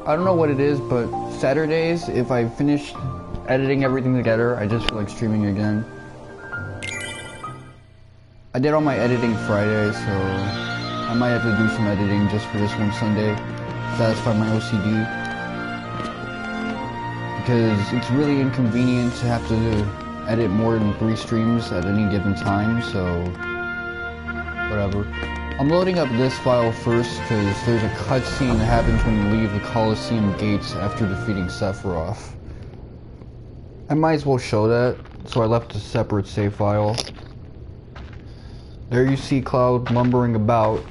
I don't know what it is, but Saturdays, if I finish editing everything together, I just feel like streaming again. I did all my editing Friday, so I might have to do some editing just for this one Sunday, satisfy my OCD. Because it's really inconvenient to have to edit more than 3 streams at any given time, so whatever. I'm loading up this file first because there's a cutscene that happens when you leave the Coliseum gates after defeating Sephiroth. I might as well show that, so I left a separate save file. There you see Cloud lumbering about.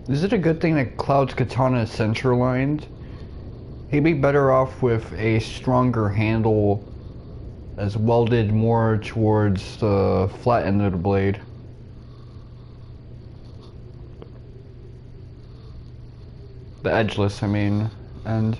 Is it a good thing that Cloud's katana is center-lined? He'd be better off with a stronger handle as welded more towards the flat end of the blade. The edgeless, I mean, end.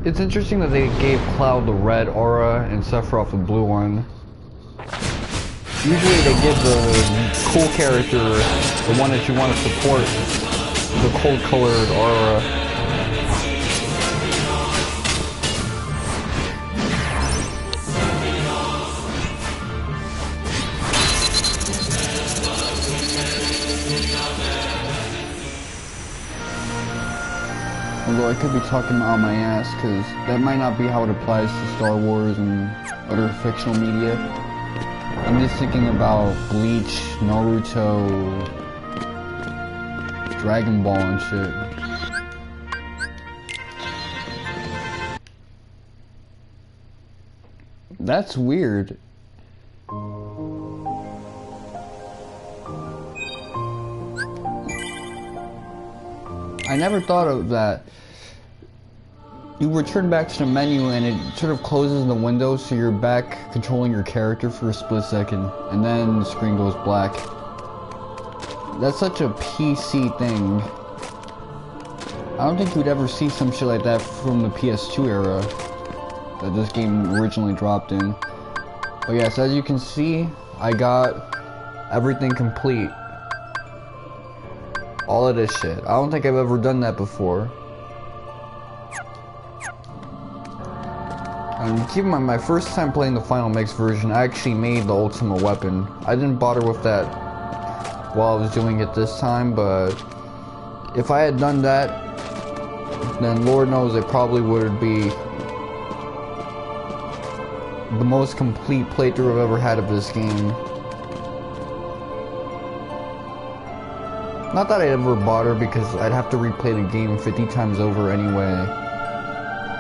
It's interesting that they gave Cloud the red aura and Sephiroth the blue one. Usually they give the cool character, the one that you want to support, the cold colored aura. Although I could be talking out my ass, because that might not be how it applies to Star Wars and other fictional media. I'm just thinking about Bleach, Naruto, Dragon Ball and shit. That's weird. I never thought of that. You return back to the menu and it sort of closes the window so you're back controlling your character for a split second and then the screen goes black. That's such a PC thing. I don't think you'd ever see some shit like that from the PS2 era that this game originally dropped in. But yes, as you can see, I got everything complete. All of this shit. I don't think I've ever done that before. And keep in mind, my first time playing the Final Mix version, I actually made the ultimate weapon. I didn't bother with that while I was doing it this time, but if I had done that, then Lord knows it probably would be the most complete playthrough I've ever had of this game. Not that I'd ever bother, because I'd have to replay the game 50 times over anyway,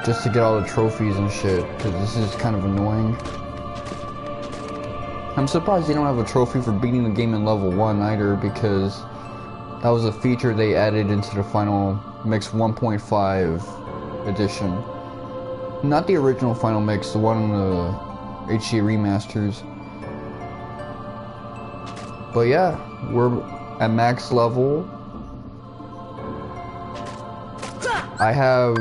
just to get all the trophies and shit, because this is kind of annoying. I'm surprised they don't have a trophy for beating the game in level 1 either, because that was a feature they added into the Final Mix 1.5 edition. Not the original Final Mix, the one in the HD remasters. But yeah, we're at max level. I have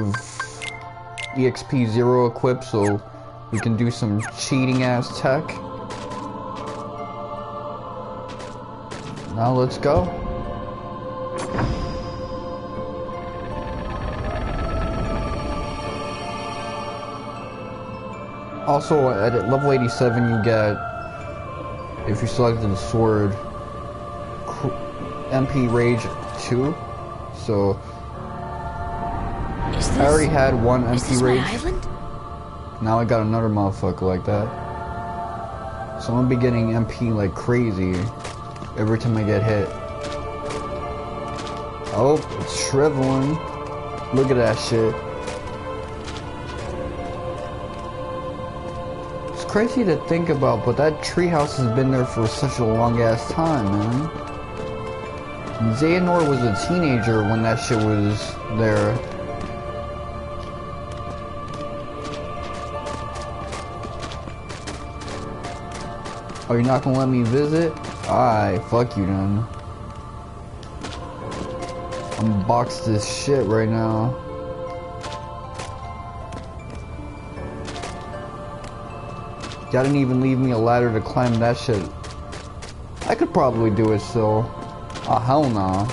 EXP 0 equipped, so we can do some cheating ass tech. Now let's go. Also, at level 87 you get, if you selected the sword, MP Rage 2, so I already had one MP Rage. Now I got another motherfucker like that. So I'm gonna be getting MP like crazy every time I get hit. Oh, it's shriveling. Look at that shit. It's crazy to think about, but that treehouse has been there for such a long ass time, man. Xehanort was a teenager when that shit was there. Oh, you're not gonna let me visit? Alright, fuck you then. I'm gonna box this shit right now. Y'all didn't even leave me a ladder to climb that shit. I could probably do it still. Oh, hell nah.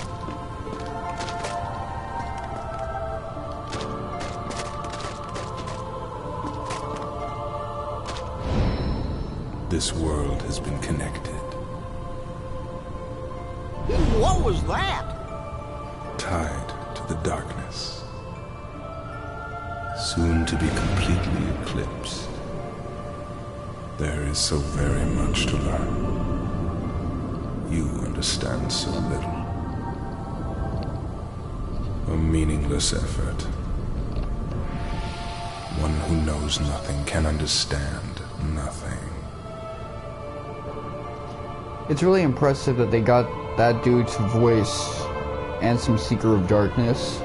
This world has been connected. What was that? Tied to the darkness. Soon to be completely eclipsed. There is so very much to learn. You understand so little. A meaningless effort. One who knows nothing can understand nothing. It's really impressive that they got that dude to voice Ansem Seeker of Darkness.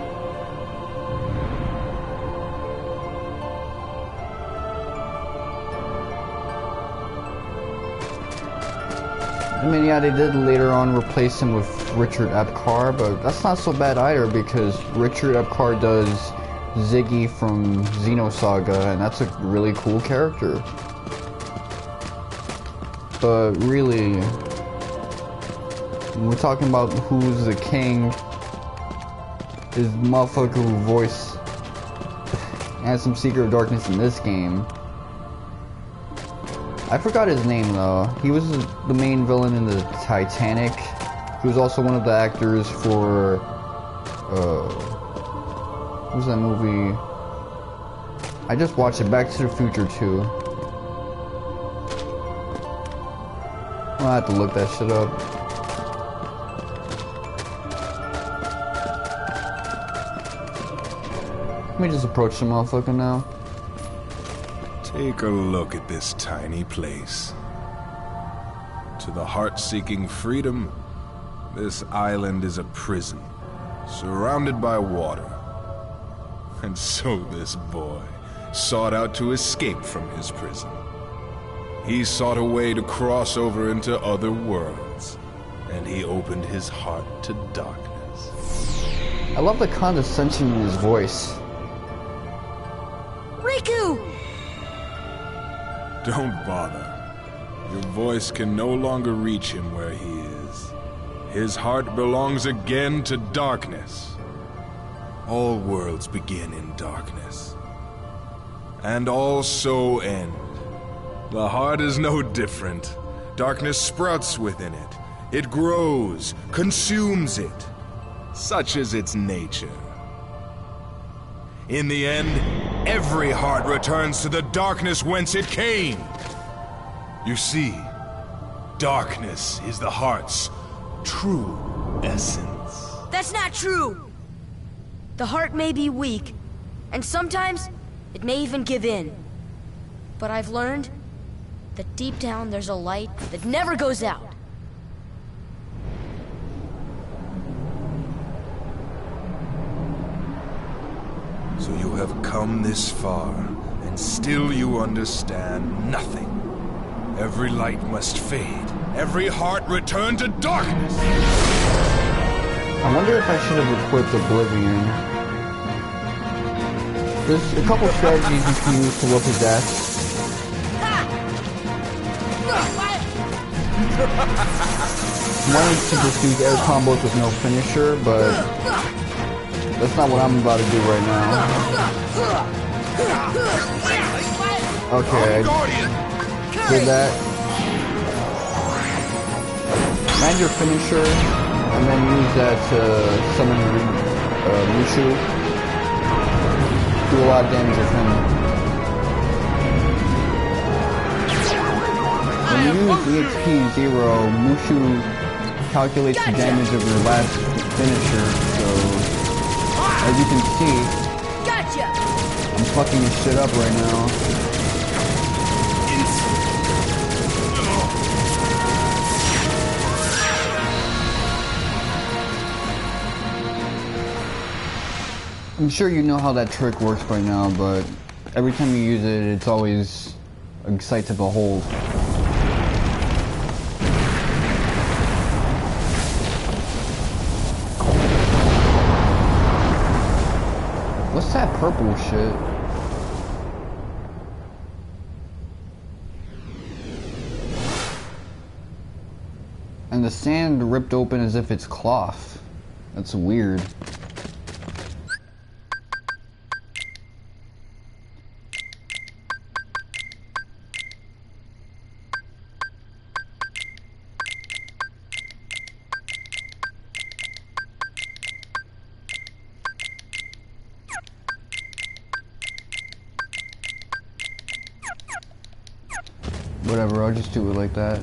I mean, yeah, they did later on replace him with Richard Epcar, but that's not so bad either because Richard Epcar does Ziggy from Xenosaga, and that's a really cool character. But really, when we're talking about who's the king, is the motherfucker who voiced Ansem Seeker of Darkness in this game. I forgot his name though. He was the main villain in the Titanic. He was also one of the actors for what was that movie? I just watched it, Back to the Future 2. I'll have to look that shit up. Let me just approach the motherfucker now. Take a look at this tiny place. To the heart-seeking freedom, this island is a prison, surrounded by water. And so this boy sought out to escape from his prison. He sought a way to cross over into other worlds, and he opened his heart to darkness. I love the condescension in his voice. Riku! Don't bother. Your voice can no longer reach him where he is. His heart belongs again to darkness. All worlds begin in darkness. And all so end. The heart is no different. Darkness sprouts within it. It grows, consumes it. Such is its nature. In the end, every heart returns to the darkness whence it came. You see, darkness is the heart's true essence. That's not true! The heart may be weak, and sometimes it may even give in. But I've learned that deep down there's a light that never goes out. So you have come this far, and still you understand nothing. Every light must fade. Every heart return to darkness. I wonder if I should have equipped Oblivion. There's a couple strategies you can use to whoop his ass. One is to just use air combos with no finisher, but that's not what I'm about to do right now. Okay, I did that. Land your finisher, and then use that to summon Mushu. Do a lot of damage with him. When you use EXP 0, Mushu calculates the damage of your last finisher, so as you can see, I'm fucking your shit up right now. I'm sure you know how that trick works by now, but every time you use it, it's always a sight to behold. What's that purple shit? And the sand ripped open as if it's cloth. That's weird. Whatever, I'll just do it like that.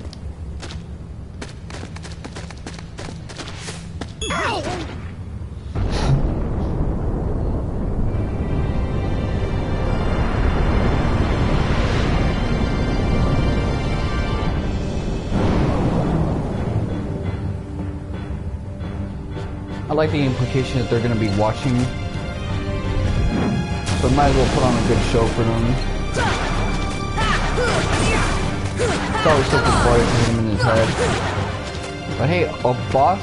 I like the implication that they're going to be watching, so might as well put on a good show for them. It's always such a fire to hit him in his head. But hey, a boss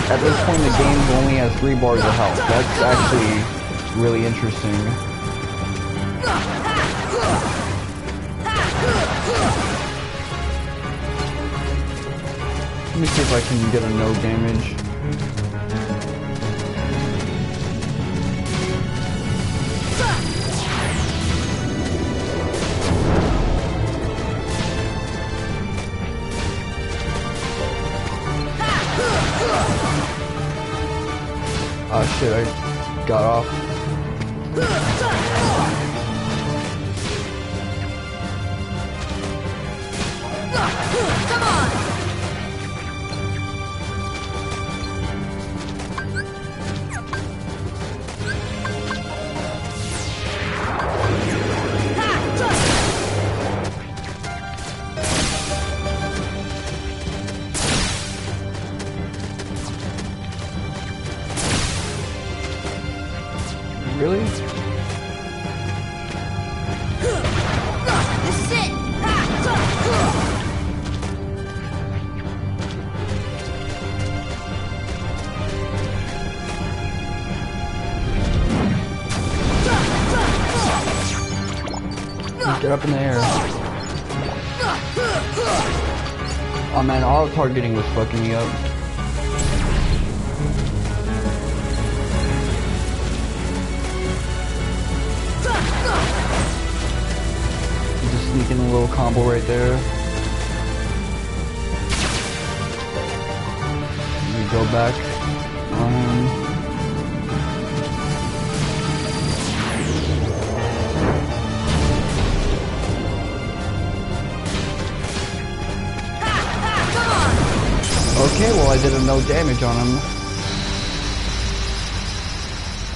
at this point in the game only has 3 bars of health. That's actually really interesting. Let me see if I can get a no damage. Oh shit, I got off. Come on! Really? This is it! Get up in the air. Oh man, auto targeting was fucking me up. Sneaking a little combo right there. Let me go back on him. Okay, well I did a no damage on him.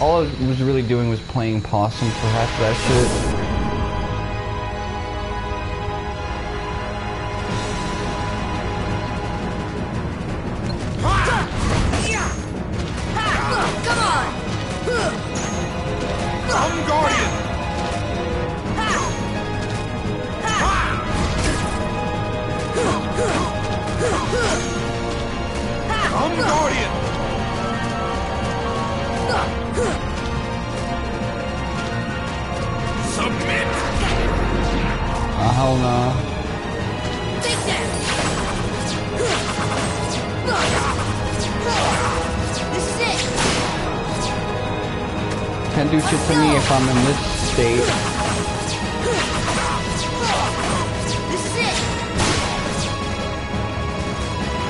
All I was really doing was playing possum for half that shit. Hell no. Can't do shit to me if I'm in this state. This is it!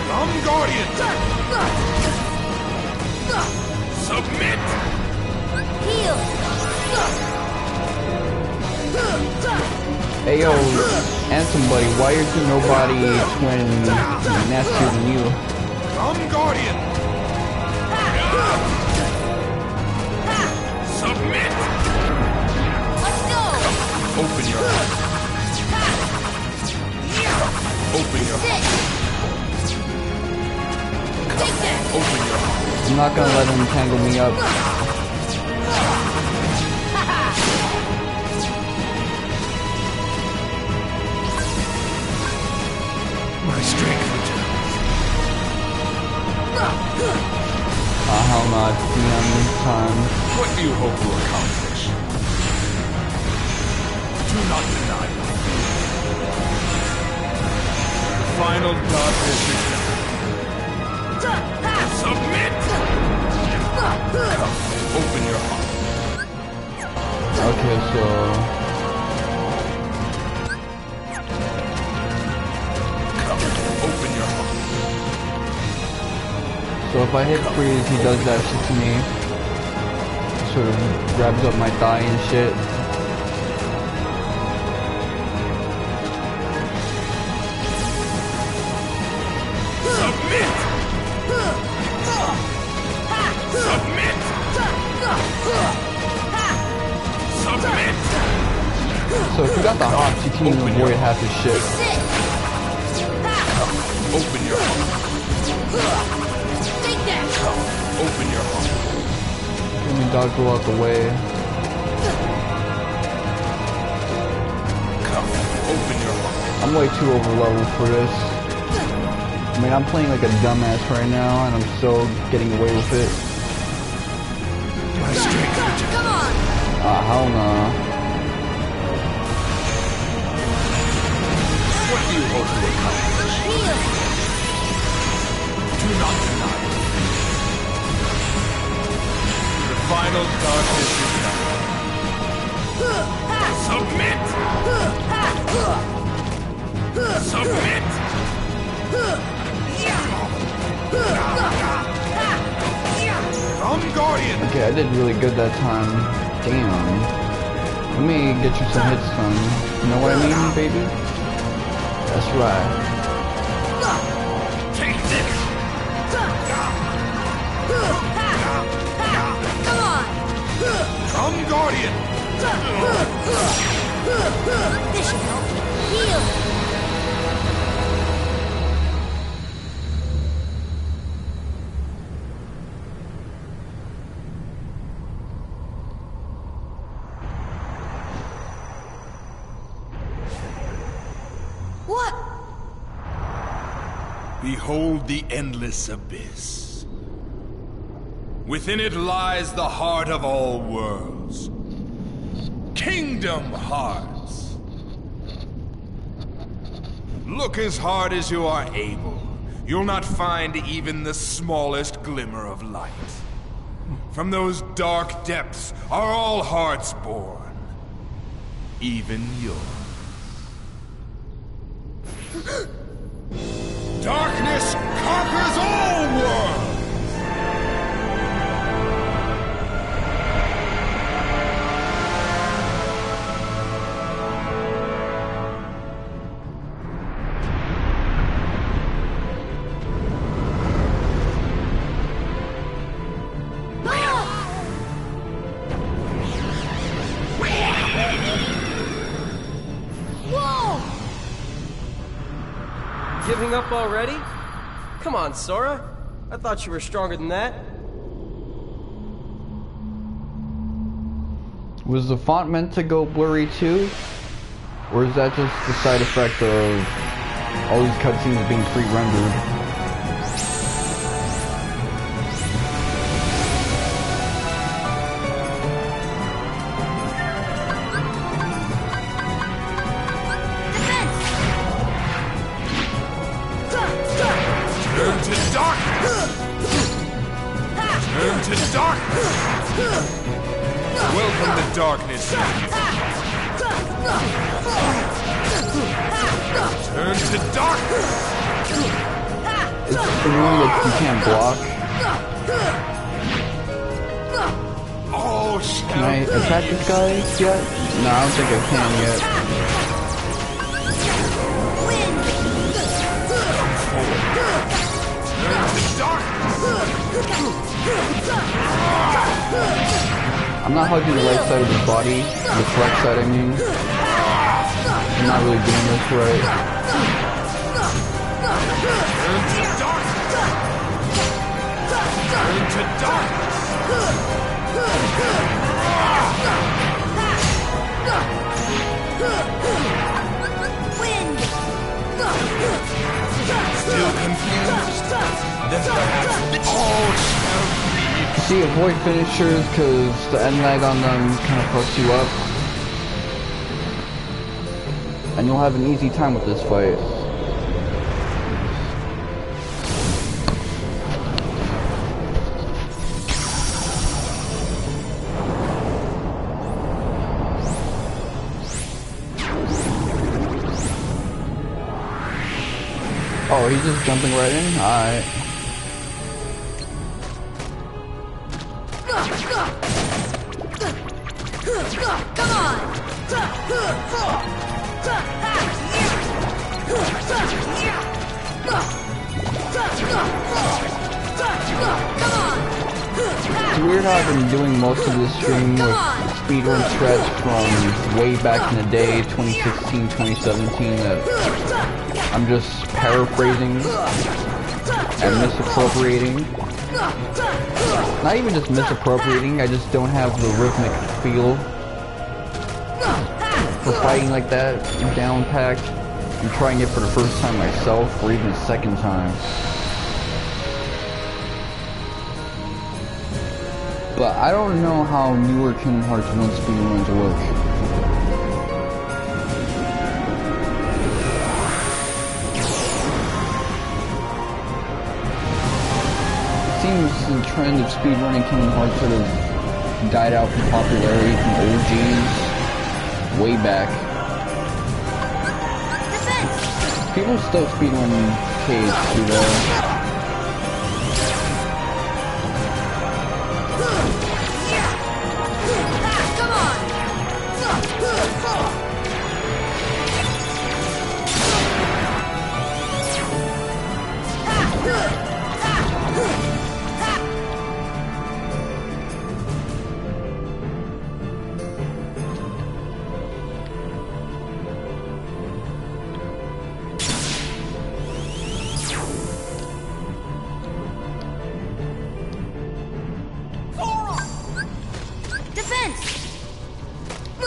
Come, Guardian! Submit! Heal! Hey yo, Ansem, buddy, why is there nobody twin nastier than you? Come, Guardian! Submit! Let's go! Open your heart. Open your heart. Take that! Open your heart. I'm not gonna let him tangle me up. My strength returns. Hell no, it's beyond time. What do you hope to accomplish? Do not deny me. The final darkness returns. Submit! Come, open your heart. Okay, so... Come, open your heart. So if I hit freeze, he does that shit to me. Sort of grabs up my thigh and shit. Submit! Submit! Submit! So if you got the hops, you can even avoid half his shit. Open your heart. Take that! Open your heart. Let me dodge go out the way. Come, open your heart. I'm way too over leveled for this. I mean, I'm playing like a dumbass right now, and I'm still getting away with it. My strength returns. Come on! Hell nah. What do you hope to accomplish? Heal! Do not deny me. The final darkness is done. Submit! Submit! Come, Guardian! Okay, I did really good that time. Damn. Let me get you some hits, son. You know what I mean, baby? That's right. Take this! Come on! Come, Guardian! This should help. Heal! What? Behold the endless abyss. Within it lies the heart of all worlds. Kingdom Hearts. Look as hard as you are able. You'll not find even the smallest glimmer of light. From those dark depths are all hearts born. Even yours. Darkness conquers all worlds! Whoa! Giving up already? Come on, Sora. I thought you were stronger than that. Was the font meant to go blurry too? Or is that just the side effect of all these cutscenes being pre-rendered? Turn to darkness! Turn to darkness! Welcome to darkness. Turn to darkness! It's the one that you can't block. Oh, Can I attack this guy yet? No, I don't think I can yet. I'm not hugging the right side of his body, the correct side I mean. I'm not really doing this right. Turn to darkness! Wind! Still confused? Then perhaps all shall be. See, avoid finishers because the end lag on them kind of fucks you up. And you'll have an easy time with this fight. Oh, he's just jumping right in? Alright. Come on! It's weird how I've been doing most of this stream with speedrun stretch from way back in the day, 2016, 2017, that I'm just paraphrasing and misappropriating. Not even just misappropriating, I just don't have the rhythmic feel for fighting like that, down packed, and trying it for the first time myself, or even a second time. But I don't know how newer Kingdom Hearts 1 speedruns work. It seems the trend of speedrunning Kingdom Hearts sort of died out from popularity from OGs way back. People still speedrun Cage, you know.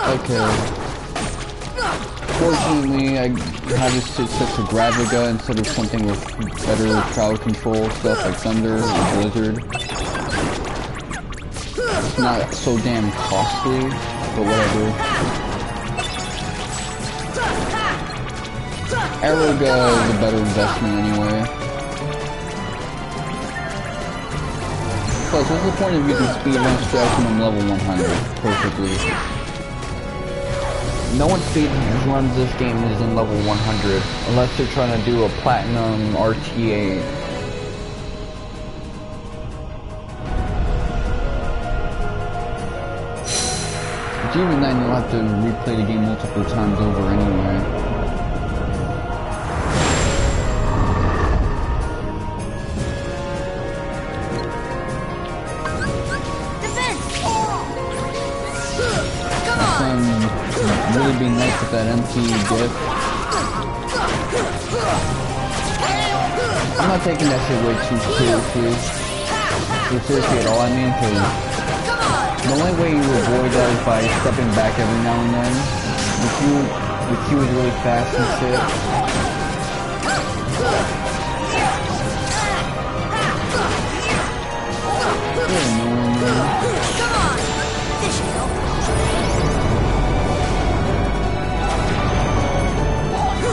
Okay. Fortunately, I had to switch to Graviga instead of something with better crowd control stuff like Thunder or Blizzard. It's not so damn costly, but whatever. Aeroga is a better investment anyway. Plus, what's the point of using speedrun stretch when I'm level 100 perfectly? No one speedruns this game is in level 100 unless they're trying to do a platinum RTA. But even then, you'll have to replay the game multiple times over anyway. Really be nice with that empty dip. I'm not taking that shit way too seriously. Too seriously at all, I mean, because the only way you avoid that is by stepping back every now and then. The queue is really fast and shit. Really annoying, man.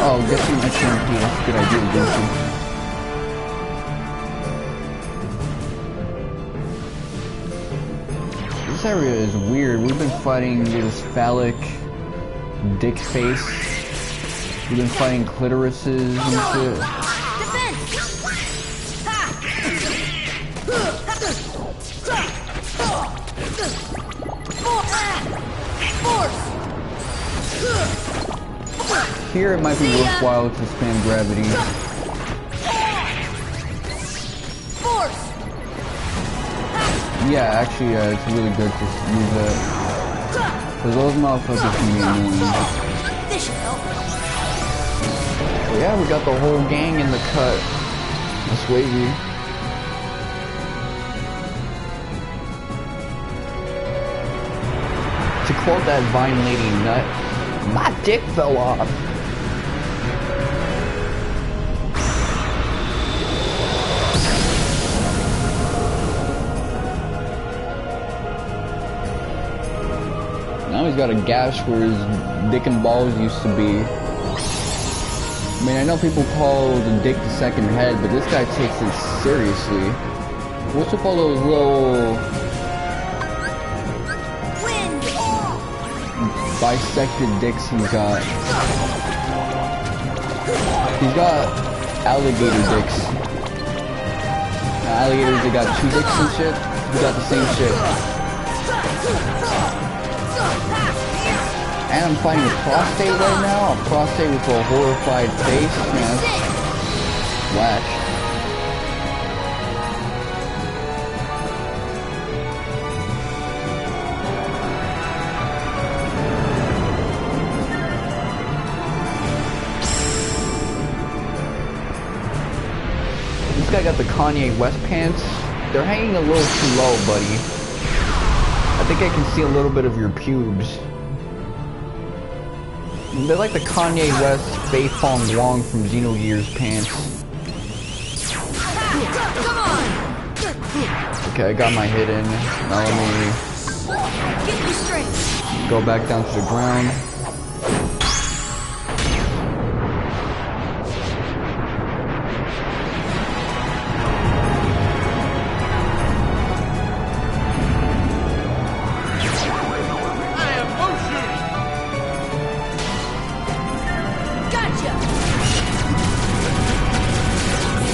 Oh, get some extra MP. That's a good idea, don't you? This area is weird. We've been fighting this phallic dick face. We've been fighting clitorises and shit. Here it might be worthwhile to spam gravity. Yeah, actually, it's really good to use it. Because those motherfuckers can be annoying. This should help. But yeah, we got the whole gang in the cut. That's wavy. To quote that Vine lady nut, my dick fell off. Now he's got a gash where his dick and balls used to be. I mean, I know people call the dick the second head, but this guy takes it seriously. What's up all those little bisected dicks he's got? He's got alligator dicks. Alligators, they got two dicks and shit. We got the same shit. And I'm fighting a prostate right now. A prostate with a horrified face. Man, that's whack. This guy got the Kanye West pants. They're hanging a little too low, buddy. I think I can see a little bit of your pubes. They're like the Kanye West Fei Fong Wong from Xenogears pants. Okay, I got my hit in. Now let me go back down to the ground.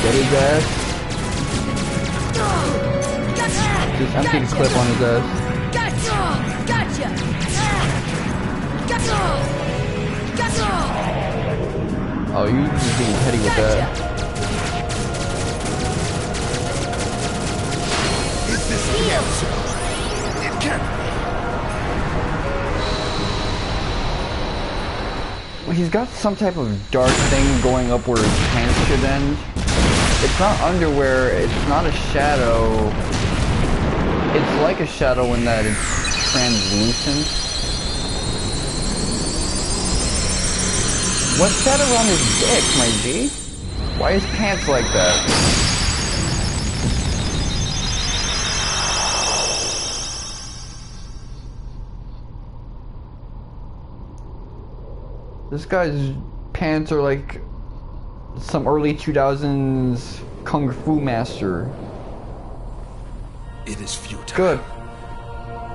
Get his ass. Just empty the clip on his ass. Oh, you just being petty with that. Is this the answer? It can't be. Well, he's got some type of dark thing going up where his pants should end. It's not underwear, it's not a shadow. It's like a shadow in that it's translucent. What's that around his dick, my G? Why his pants like that? This guy's pants are like some early 2000s Kung Fu master. It is futile. Good.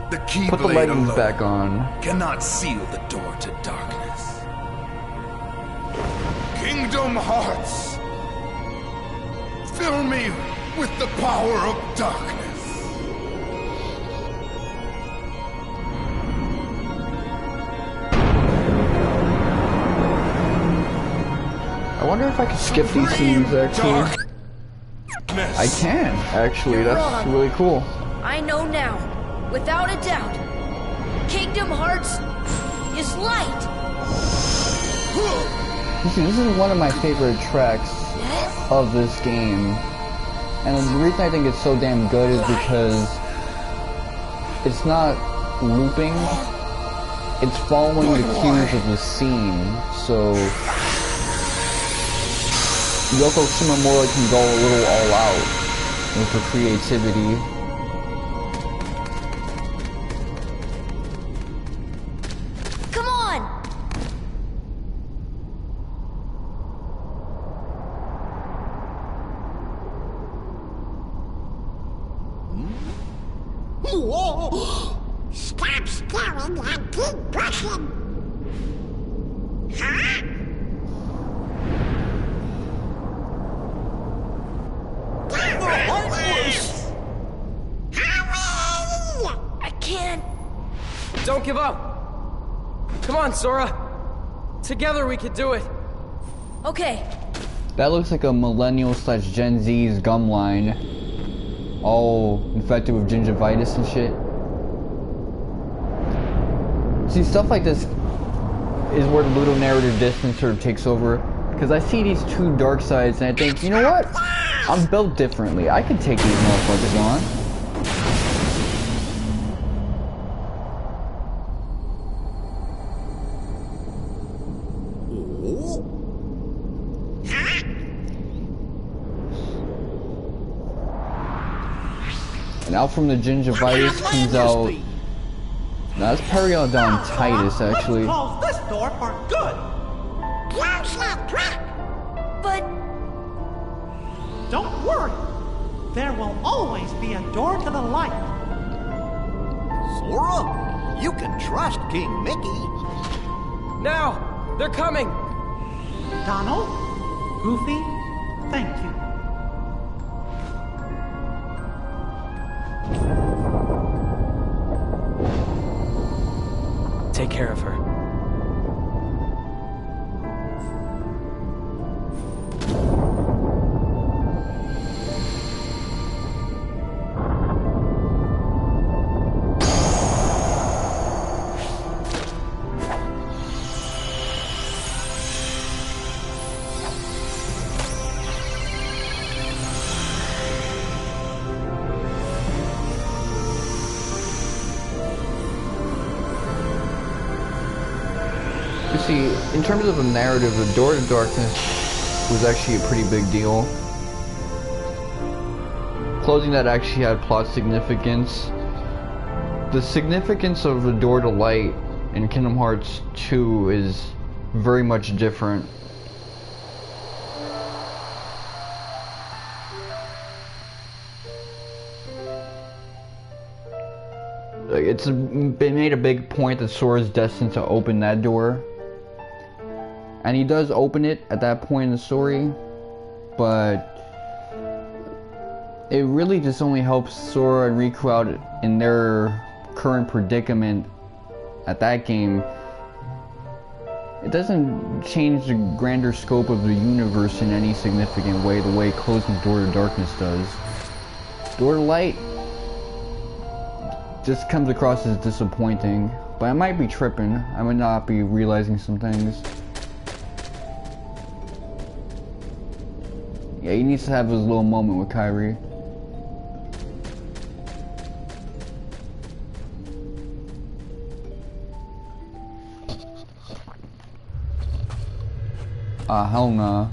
The keyblade Put the leggings alone back on. cannot seal the door to darkness. Kingdom Hearts, fill me with the power of darkness. I wonder if I can skip these scenes, actually. I can, actually. That's really cool. I know now, without a doubt, Kingdom Hearts is light. This is one of my favorite tracks of this game. And the reason I think it's so damn good is because it's not looping. It's following the cues of the scene. So Yoko Shimomura can go a little all out with her creativity. Come on! Whoa! Stop staring and keep pushing! Huh? I can't. Don't give up. Come on, Sora. Together we could do it. Okay. That looks like a millennial / Gen Z's gum line. all infected with gingivitis and shit. See, stuff like this is where the little narrative distance sort of takes over. Because I see these two dark sides and I think, you know what? I'm built differently. I can take these motherfuckers on. And out from the gingivitis comes out... Now that's periodontitis, actually. Close this door for good. But... Don't worry. There will always be a door to the light. Sora, you can trust King Mickey. Now! They're coming! Donald, Goofy, thank you. Take care of her. See, in terms of the narrative, the Door to Darkness was actually a pretty big deal. Closing that actually had plot significance. The significance of the Door to Light in Kingdom Hearts 2 is very much different. It's been made a big point that Sora's destined to open that door. And he does open it at that point in the story, but it really just only helps Sora and Riku out in their current predicament at that game. It doesn't change the grander scope of the universe in any significant way, the way closing Door to Darkness does. Door to Light just comes across as disappointing, but I might be tripping. I might not be realizing some things. Yeah, he needs to have his little moment with Kairi. Hell nah.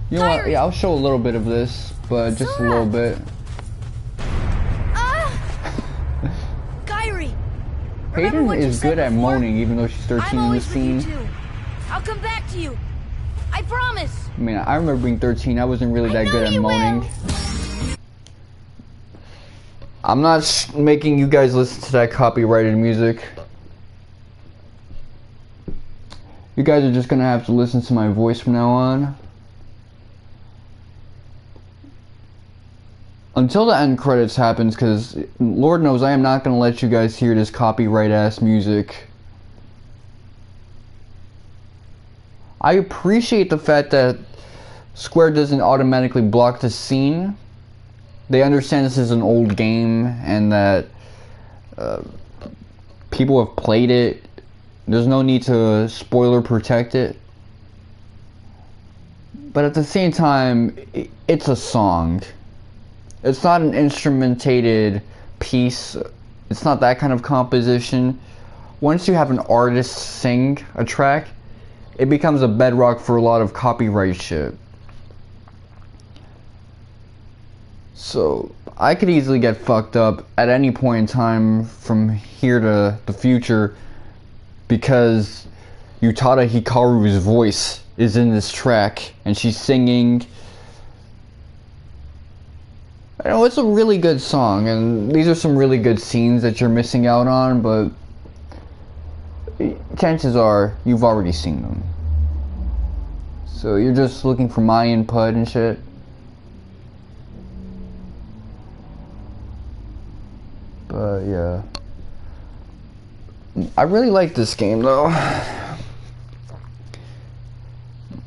You know what? Yeah, I'll show a little bit of this, but just Sora. a little bit. Kairi! Hayden is good at moaning, even though she's 13 I'm in always this with you scene. too. I'll come back to you. I promise. I mean, I remember being 13. I wasn't really that good at moaning. I'm not making you guys listen to that copyrighted music. You guys are just gonna have to listen to my voice from now on. Until the end credits happens, because Lord knows I am not gonna let you guys hear this copyright ass music. I appreciate the fact that Square doesn't automatically block the scene. They understand this is an old game and that people have played it. There's no need to spoiler protect it. But at the same time, it's a song. It's not an instrumentated piece. It's not that kind of composition. Once you have an artist sing a track, it becomes a bedrock for a lot of copyright shit. So, I could easily get fucked up at any point in time from here to the future because Utada Hikaru's voice is in this track and she's singing. I know it's a really good song and these are some really good scenes that you're missing out on, but chances are you've already seen them. So you're just looking for my input and shit. But yeah, I really like this game though.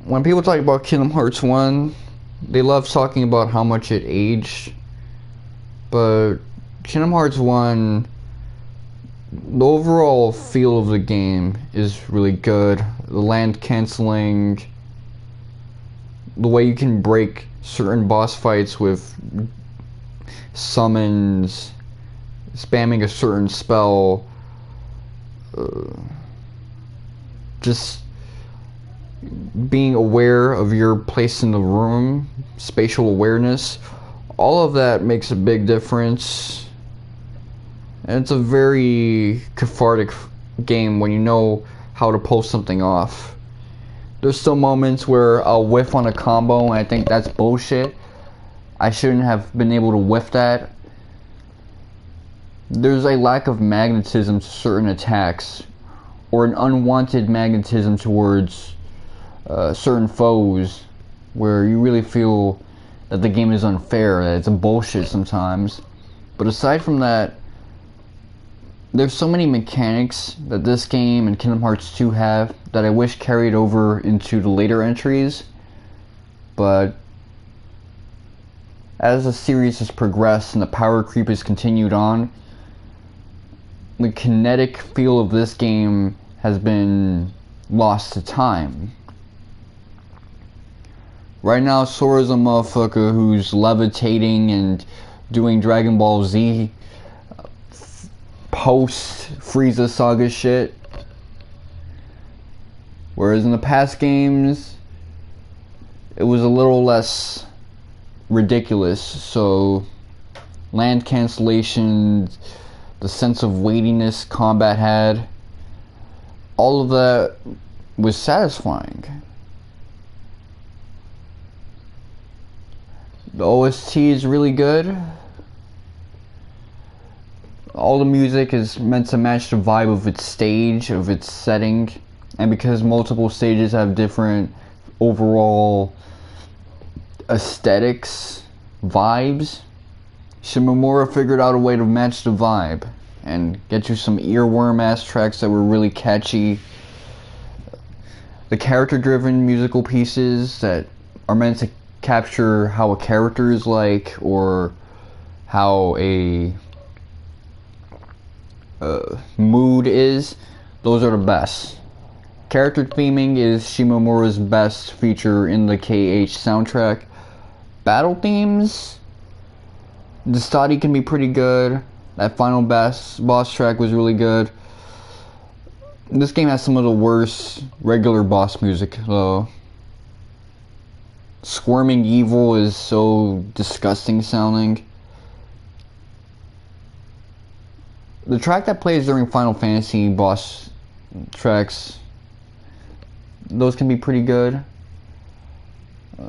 When people talk about Kingdom Hearts 1, they love talking about how much it aged, but Kingdom Hearts 1, the overall feel of the game is really good. The land canceling, the way you can break certain boss fights with summons, spamming a certain spell, just being aware of your place in the room, spatial awareness, all of that makes a big difference. And it's a very cathartic game when you know how to pull something off. There's still moments where I'll whiff on a combo and I think that's bullshit. I shouldn't have been able to whiff that. There's a lack of magnetism to certain attacks, or an unwanted magnetism towards certain foes, where you really feel that the game is unfair, that it's a bullshit sometimes. But aside from that, there's so many mechanics that this game and Kingdom Hearts 2 have that I wish carried over into the later entries. But as the series has progressed and the power creep has continued on, the kinetic feel of this game has been lost to time. Right now, Sora's a motherfucker who's levitating and doing Dragon Ball Z post Frieza Saga shit. Whereas in the past games, it was a little less ridiculous. So, land cancellation, the sense of weightiness combat had, all of that was satisfying. The OST is really good. All the music is meant to match the vibe of its stage, of its setting, and because multiple stages have different overall aesthetics, vibes, Shimomura figured out a way to match the vibe and get you some earworm ass tracks that were really catchy. The character driven musical pieces that are meant to capture how a character is like, or how a mood is, those are the best. Character theming is Shimomura's best feature in the KH soundtrack. Battle themes, the study can be pretty good. That final boss track was really good. This game has some of the worst regular boss music though. Squirming Evil is so disgusting sounding. The track that plays during Final Fantasy boss tracks, those can be pretty good. The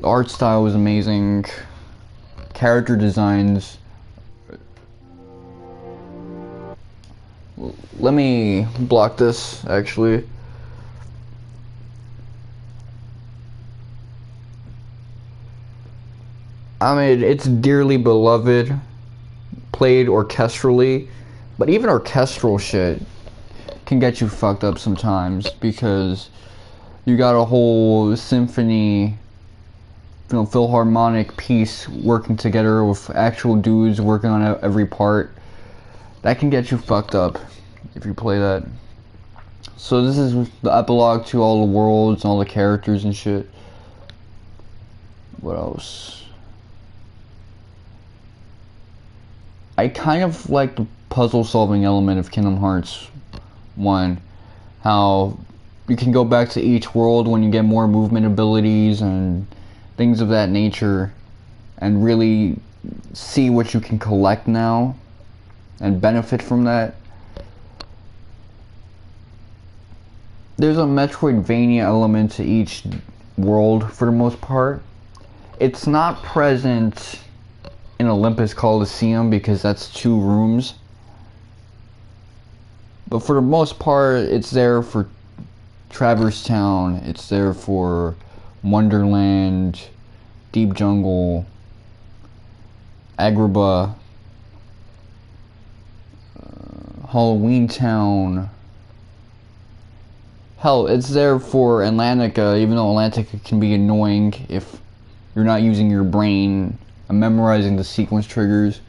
art style is amazing. Character designs. Let me block this actually. I mean, it's dearly beloved, played orchestrally, but even orchestral shit can get you fucked up sometimes because you got a whole symphony, philharmonic piece working together with actual dudes working on every part. That can get you fucked up if you play that. So this is the epilogue to all the worlds and all the characters and shit. What else? I kind of like the puzzle solving element of Kingdom Hearts 1. How you can go back to each world when you get more movement abilities and things of that nature and really see what you can collect now and benefit from that. There's a Metroidvania element to each world for the most part. It's not present in Olympus Coliseum because that's 2 rooms. But for the most part, it's there for Traverse Town, it's there for Wonderland, Deep Jungle, Agrabah, Halloween Town, Hell, it's there for Atlantica, even though Atlantica can be annoying if you're not using your brain and memorizing the sequence triggers.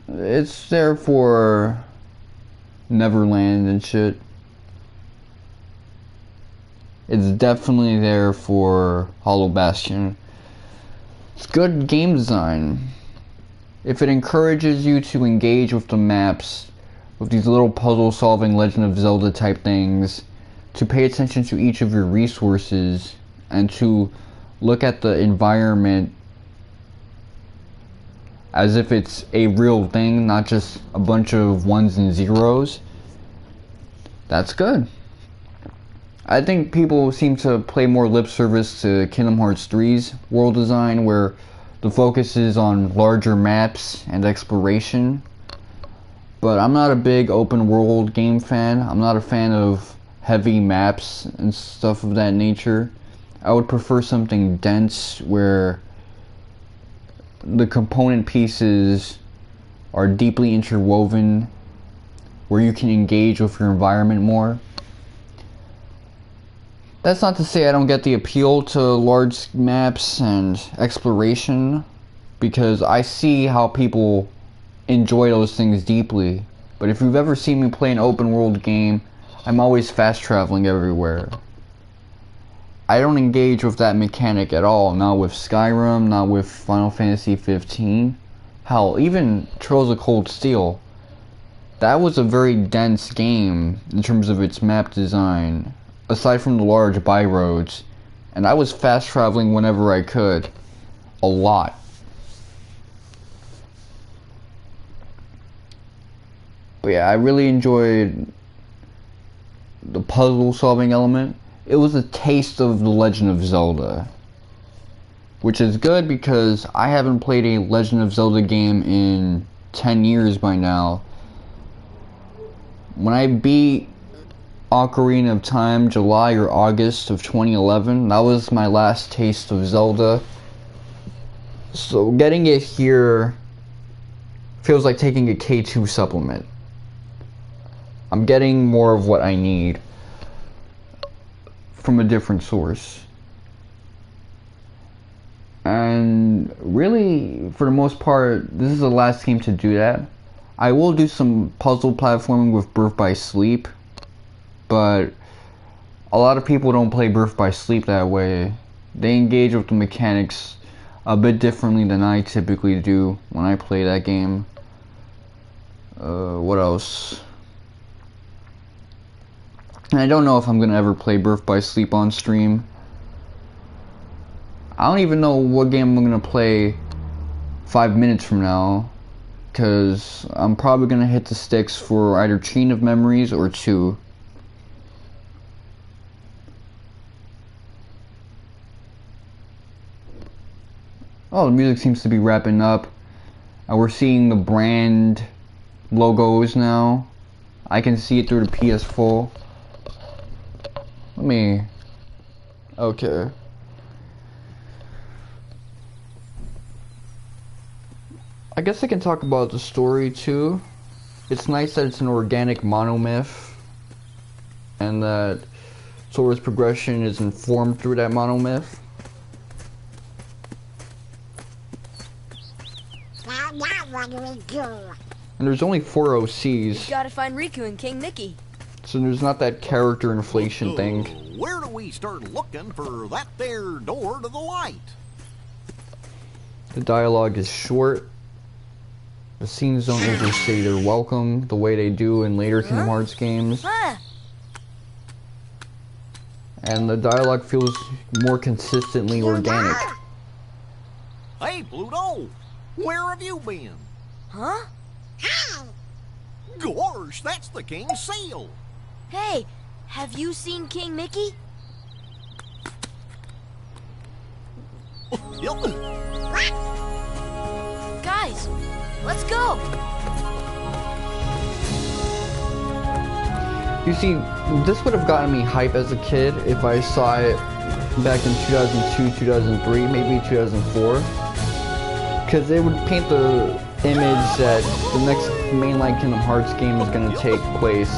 It's there for Neverland and shit. It's definitely there for Hollow Bastion. It's good game design. If it encourages you to engage with the maps, with these little puzzle solving Legend of Zelda type things, to pay attention to each of your resources, and to look at the environment as if it's a real thing, not just a bunch of ones and zeros, that's good. I think people seem to play more lip service to Kingdom Hearts 3's world design, where the focus is on larger maps and exploration. But I'm not a big open world game fan. I'm not a fan of heavy maps and stuff of that nature. I would prefer something dense where the component pieces are deeply interwoven, where you can engage with your environment more. That's not to say I don't get the appeal to large maps and exploration, because I see how people enjoy those things deeply. But if you've ever seen me play an open world game, I'm always fast traveling everywhere. I don't engage with that mechanic at all, not with Skyrim, not with Final Fantasy 15. Hell, even Trails of Cold Steel. That was a very dense game in terms of its map design, aside from the large byroads, and I was fast traveling whenever I could. A lot. But yeah, I really enjoyed the puzzle solving element. It was a taste of the Legend of Zelda, which is good because I haven't played a Legend of Zelda game in 10 years by now. When I beat Ocarina of Time July or August of 2011, that was my last taste of Zelda. So getting it here feels like taking a K2 supplement. I'm getting more of what I need from a different source. And really, for the most part, this is the last game to do that. I will do some puzzle platforming with Birth by Sleep, but a lot of people don't play Birth by Sleep that way. They engage with the mechanics a bit differently than I typically do when I play that game. What else? And I don't know if I'm gonna ever play Birth by Sleep on stream. I don't even know what game I'm gonna play 5 minutes from now, because I'm probably gonna hit the sticks for either Chain of Memories or 2. Oh, the music seems to be wrapping up, and we're seeing the brand logos now. I can see it through the PS4. Let me... Okay. I guess I can talk about the story too. It's nice that it's an organic monomyth, and that Sora's progression is informed through that monomyth. Now what do we do? And there's only 4 OCs. You gotta find Riku and King Mickey. So there's not that character inflation thing. Where do we start looking for that there door to the light? The dialogue is short. The scenes don't overstay their welcome the way they do in later Kingdom Hearts games. And the dialogue feels more consistently organic. Hey, Pluto! Where have you been? Huh? Hey! Gosh, that's the king's seal! Hey, have you seen King Mickey? Guys, let's go! You see, this would have gotten me hype as a kid if I saw it back in 2002, 2003, maybe 2004. Because it would paint the image that the next mainline Kingdom Hearts game is going to take place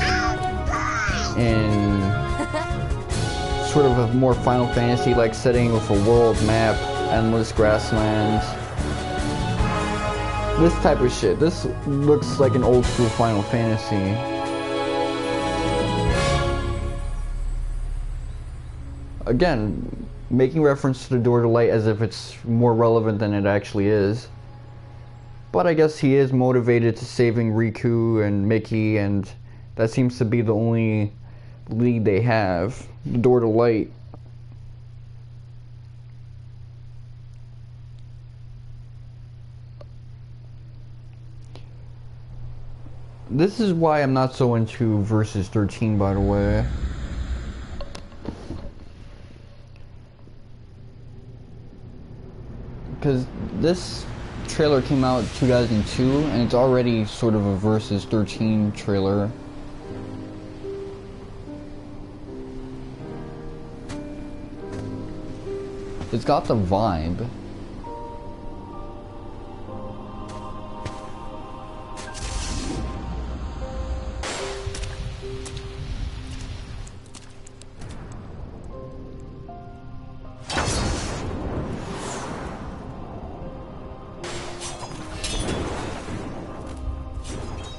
in sort of a more Final Fantasy-like setting with a world map, endless grasslands. This type of shit. This looks like an old school Final Fantasy. Again, making reference to the door to light as if it's more relevant than it actually is. But I guess he is motivated to saving Riku and Mickey, and that seems to be the only lead they have. The door to light. This is why I'm not so into Versus 13, by the way. Because this trailer came out in 2002, and it's already sort of a Versus 13 trailer. It's got the vibe.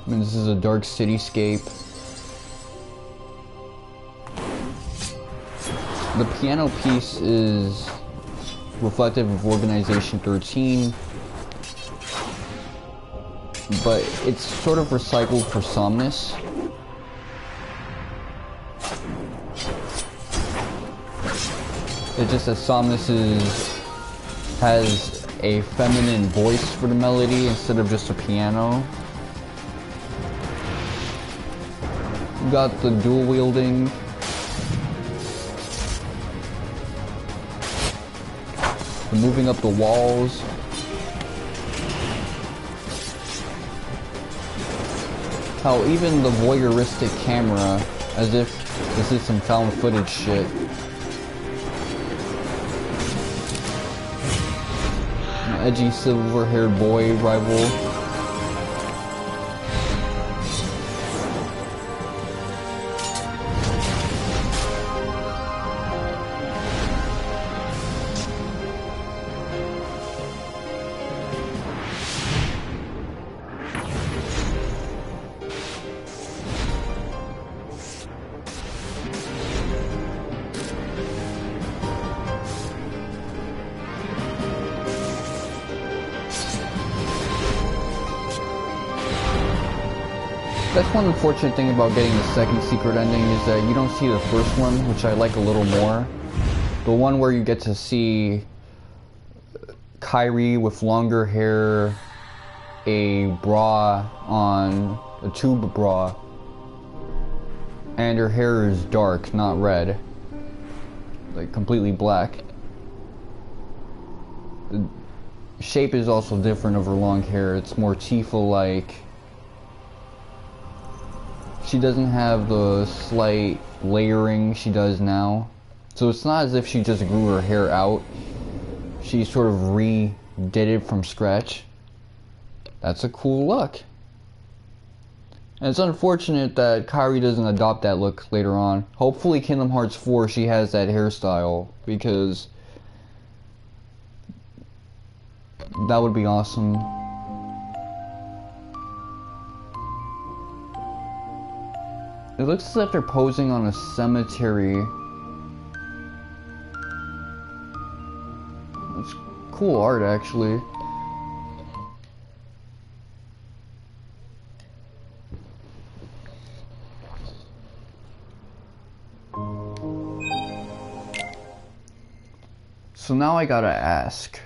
I mean, this is a dark cityscape. The piano piece is reflective of Organization 13, but it's sort of recycled for someness. It's just that someness has a feminine voice for the melody instead of just a piano. You got the dual wielding. The moving up the walls. How even the voyeuristic camera, as if this is some found footage shit. An edgy silver-haired boy rival. That's one unfortunate thing about getting the second secret ending is that you don't see the first one, which I like a little more. The one where you get to see Kairi with longer hair, a bra on, a tube bra, and her hair is dark, not red. Like completely black. The shape is also different of her long hair. It's more Tifa-like. She doesn't have the slight layering she does now. So it's not as if she just grew her hair out. She sort of redid it from scratch. That's a cool look. And it's unfortunate that Kairi doesn't adopt that look later on. Hopefully Kingdom Hearts 4 she has that hairstyle, because that would be awesome. It looks as if they're posing on a cemetery. It's cool art, actually. So now I gotta ask.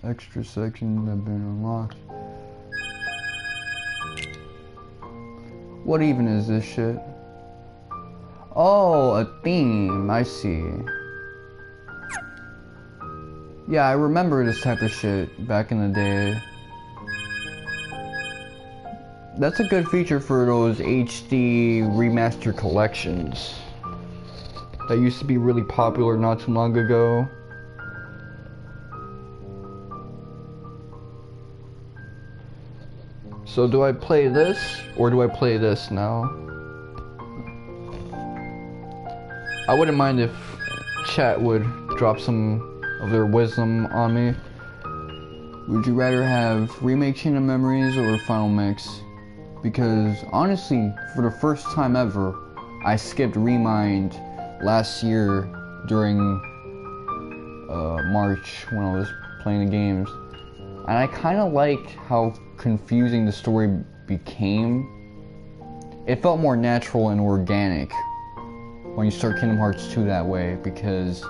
Extra sections have been unlocked. What even is this shit? Oh, a theme, I see. Yeah, I remember this type of shit back in the day. That's a good feature for those HD remaster collections that used to be really popular not too long ago. So do I play this, or do I play this now? I wouldn't mind if chat would drop some of their wisdom on me. Would you rather have Remake Chain of Memories or Final Mix? Because honestly, for the first time ever, I skipped Remind last year during March when I was playing the games. And I kind of liked how confusing the story became. It felt more natural and organic when you start Kingdom Hearts 2 that way, because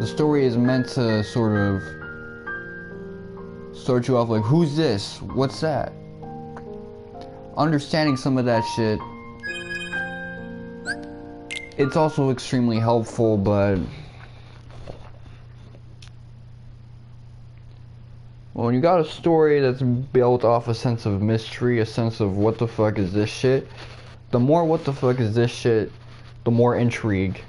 the story is meant to sort of start you off like, who's this? What's that? Understanding some of that shit, it's also extremely helpful, but well, when you got a story that's built off a sense of mystery, a sense of what the fuck is this shit, the more what the fuck is this shit, the more intrigue